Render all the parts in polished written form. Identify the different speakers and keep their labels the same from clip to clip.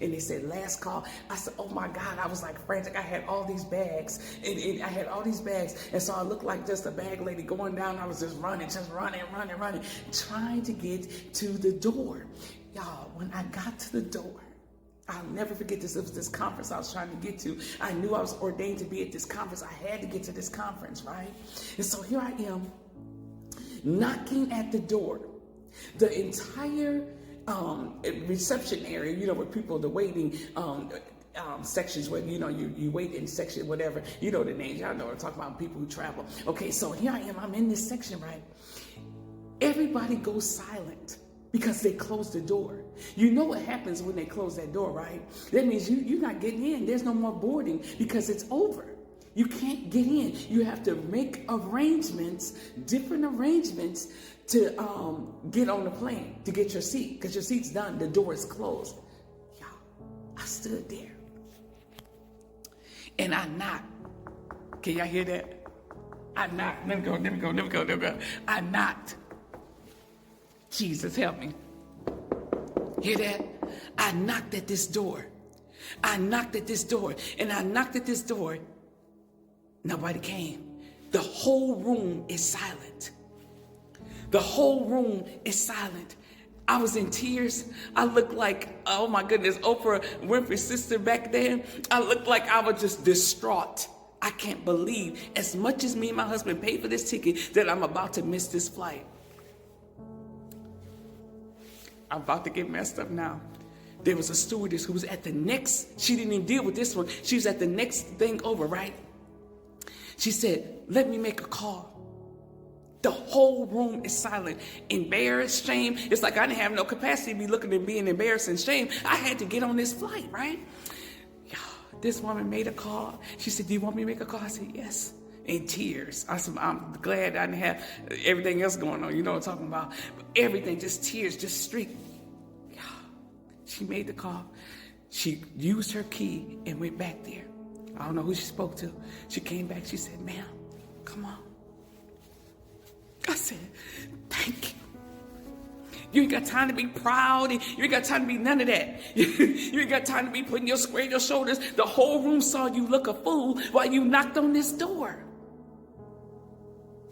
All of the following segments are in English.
Speaker 1: and they said last call. I said, oh my God, I was like frantic. I had all these bags, and I had all these bags, and so I looked like just a bag lady going down. I was just running, trying to get to the door. Y'all, when I got to the door, I'll never forget this. It was this conference I was trying to get to. I knew I was ordained to be at this conference. I had to get to this conference, right? And so here I am, knocking at the door. The entire reception area, you know, where people, the waiting sections where, you know, you wait in section, whatever, you know the names. Y'all know what I'm talking about, people who travel. Okay, so here I am. I'm in this section, right? Everybody goes silent because they close the door. You know what happens when they close that door, right? That means you're not getting in. There's no more boarding because it's over. You can't get in. You have to make arrangements, different arrangements to get on the plane, to get your seat, because your seat's done. The door is closed. Y'all, I stood there and I knocked. Can y'all hear that? I knocked. Let me go. I knocked. Jesus, help me. Hear that? I knocked at this door. And I knocked at this door. Nobody came. The whole room is silent. The whole room is silent. I was in tears. I looked like, oh my goodness, Oprah Winfrey's sister back then. I looked like I was just distraught. I can't believe, as much as me and my husband paid for this ticket, that I'm about to miss this flight. I'm about to get messed up now. There was a stewardess who was at the next, she didn't even deal with this one. She was at the next thing over, right? She said, let me make a call. The whole room is silent. Embarrassed, shame. It's like I didn't have no capacity to be looking and being embarrassed and shame. I had to get on this flight, right? This woman made a call. She said, do you want me to make a call? I said, yes. In tears. I said, I'm glad I didn't have everything else going on. You know what I'm talking about? But everything, just tears, just streaked. She made the call. She used her key and went back there. I don't know who she spoke to. She came back. She said, ma'am, come on. I said, thank you. You ain't got time to be proud. You ain't got time to be none of that. You ain't got time to be putting your square your shoulders. The whole room saw you look a fool while you knocked on this door.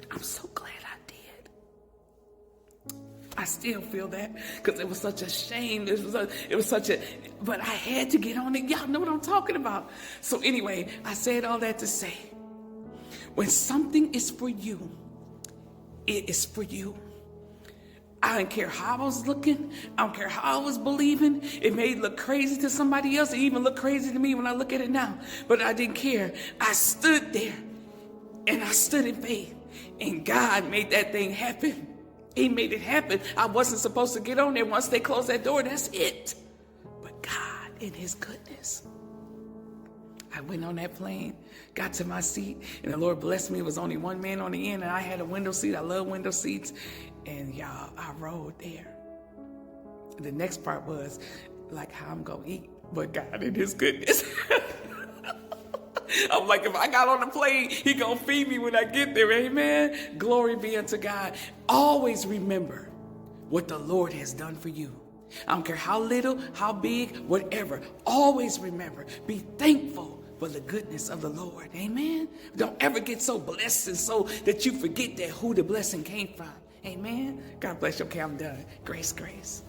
Speaker 1: I'm so glad I did. I still feel that because it was such a shame. It was such a, but I had to get on it. Y'all know what I'm talking about. So anyway, I said all that to say, when something is for you, it is for you. I don't care how I was looking. I don't care how I was believing. It may look crazy to somebody else. It even look crazy to me when I look at it now. But I didn't care. I stood there and I stood in faith. And God made that thing happen. He made it happen. I wasn't supposed to get on there. Once they closed that door, that's it. But God, in his goodness, I went on that plane, got to my seat, and the Lord blessed me. It was only one man on the end, and I had a window seat. I love window seats. And y'all, I rode there. The next part was like how I'm going to eat, but God in his goodness. I'm like, if I got on the plane, he going to feed me when I get there. Amen. Glory be unto God. Always remember what the Lord has done for you. I don't care how little, how big, whatever. Always remember, be thankful for the goodness of the Lord. Amen. Don't ever get so blessed and so that you forget that who the blessing came from. Amen. God bless you. Okay, I'm done. Grace, grace.